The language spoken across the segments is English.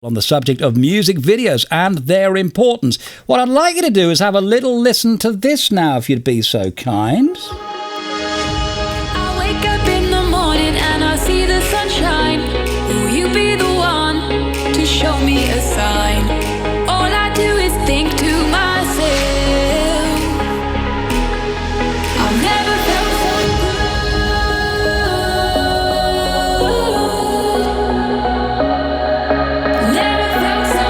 on the subject of music videos and their importance. What I'd like you to do is have a little listen to this now, if you'd be so kind. I wake up in the morning and I see the sunshine. Will you be the one to show me a sign? All I do is think to myself, I've never felt so good. Never felt so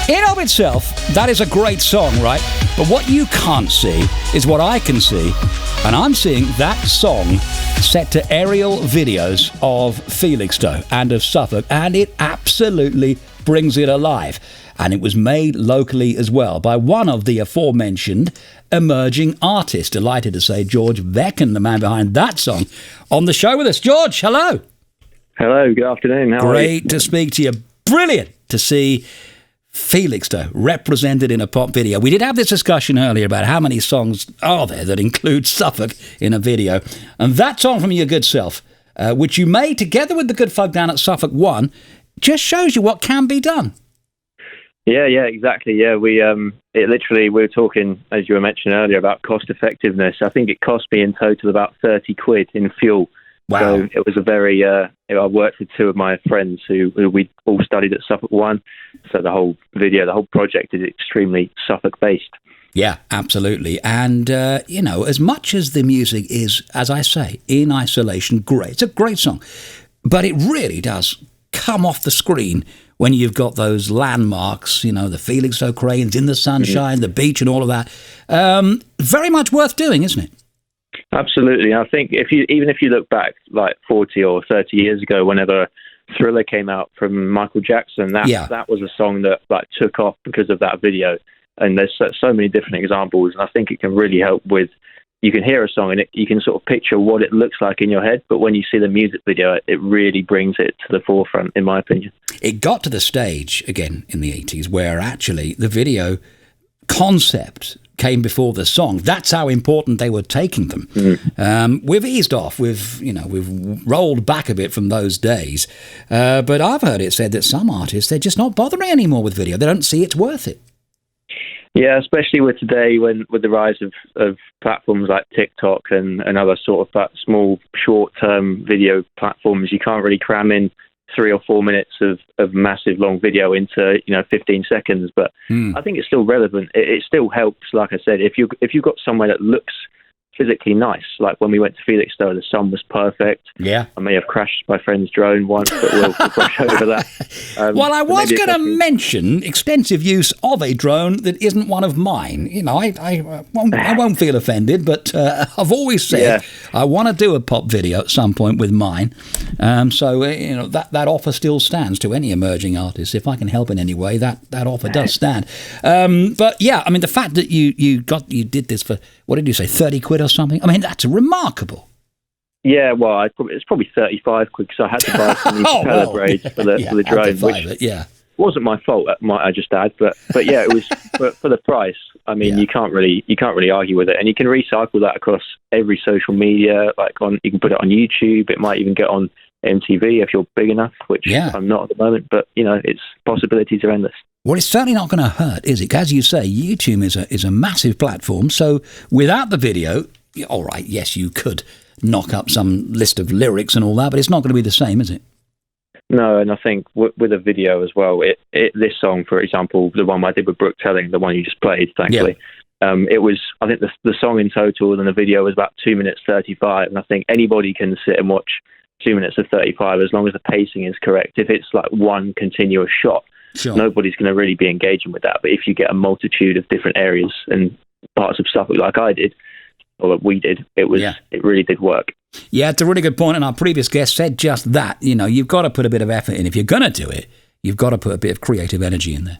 In of itself, that is a great song, right? But what you can't see is what I can see. And I'm seeing that song set to aerial videos of Felixstowe and of Suffolk, and it absolutely brings it alive. And it was made locally as well by one of the aforementioned emerging artists. Delighted to say George Vekken, the man behind that song, on the show with us. George, hello. Hello, good afternoon. How are you? Great to speak to you. Brilliant to see Felixstowe represented in a pop video. We did have this discussion earlier about how many songs are there that include Suffolk in a video. And that song from your good self, which you made together with the good folk down at Suffolk 1, just shows you what can be done. Yeah, exactly. Yeah, we were talking, as you were mentioning earlier, about cost effectiveness. I think it cost me in total about 30 quid in fuel. Wow. So it was a very, I worked with two of my friends who we all studied at Suffolk 1. So the whole project is extremely Suffolk based. Yeah, absolutely. And, as much as the music is, as I say, in isolation, great. It's a great song. But it really does come off the screen when you've got those landmarks, the Felixstowe cranes in the sunshine, the beach and all of that. Very much worth doing, isn't it? Absolutely. I think even if you look back like 40 or 30 years ago, whenever Thriller came out from Michael Jackson, that was a song that took off because of that video. And there's so many different examples, and I think it can really help with, you can hear a song and you can sort of picture what it looks like in your head, but when you see the music video, it really brings it to the forefront, in my opinion. It got to the stage, again, in the 80s, where actually the video concept came before the song. That's how important they were taking them. We've eased off. We've rolled back a bit from those days. But I've heard it said that some artists, they're just not bothering anymore with video. They don't see it's worth it. Yeah, especially with today, with the rise of platforms like TikTok and other sort of small, short-term video platforms, you can't really cram in 3 or 4 minutes of massive long video into 15 seconds. But I think it's still relevant. It still helps. Like I said, if you've got somewhere that looks physically nice, like when we went to Felixstowe, the sun was perfect. Yeah, I may have crashed my friend's drone once, but we'll brush over that. Well, I was going to mention extensive use of a drone that isn't one of mine. I won't feel offended, but I've always said I want to do a pop video at some point with mine. So that offer still stands to any emerging artist. If I can help in any way, that offer does stand. But yeah, I mean, the fact that you did this for, what did you say, 30 quid or something? I mean, that's remarkable. Yeah, well, it's probably 35 quid because I had to buy some propeller braids for the drone, which wasn't my fault, might I just add. But yeah, it was for the price. I mean, you can't really argue with it, and you can recycle that across every social media. You can put it on YouTube. It might even get on MTV if you're big enough, which I'm not at the moment. But its possibilities are endless. Well, it's certainly not going to hurt, is it? As you say, YouTube is a massive platform. So without the video, all right, yes, you could knock up some list of lyrics and all that, but it's not going to be the same, is it? No, and I think with a video as well, this song, for example, the one I did with Brooke Telling, the one you just played, thankfully, it was, I think the song in total and the video was about 2 minutes 35, and I think anybody can sit and watch 2 minutes of 35 as long as the pacing is correct. If it's like one continuous shot, nobody's going to really be engaging with that. But if you get a multitude of different areas and parts of Suffolk like I did, or that we did, it really did work. Yeah, it's a really good point, and our previous guest said just that. You've got to put a bit of effort in. If you're going to do it, you've got to put a bit of creative energy in there.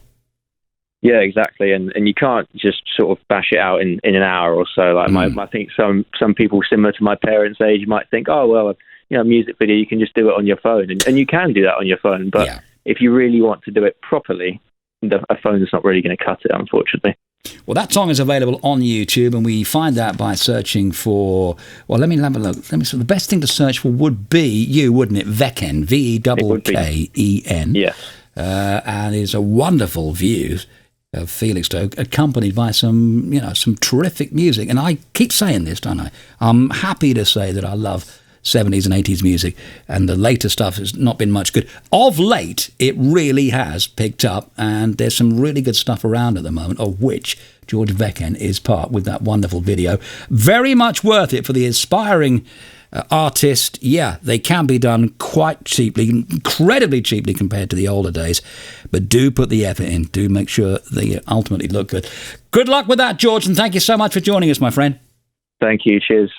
Yeah, exactly, and you can't just sort of bash it out in an hour or so. I think some people similar to my parents' age might think, oh well, music video, you can just do it on your phone, and you can do that on your phone, but if you really want to do it properly, a phone's not really going to cut it, unfortunately. Well, that song is available on YouTube, and we find that by searching for. Well, let me have a look. So the best thing to search for would be you, wouldn't it? Vekken, Vekken. Yeah. And it's a wonderful view of Felixstowe, accompanied by some terrific music. And I keep saying this, don't I? I'm happy to say that I love 70s and 80s music, and the later stuff has not been much good. Of late, it really has picked up, and there's some really good stuff around at the moment, of which George Vekken is part, with that wonderful video. Very much worth it for the aspiring artist. Yeah, they can be done quite cheaply, incredibly cheaply compared to the older days, but do put the effort in. Do make sure they ultimately look good. Good luck with that, George, and thank you so much for joining us, my friend. Thank you. Cheers.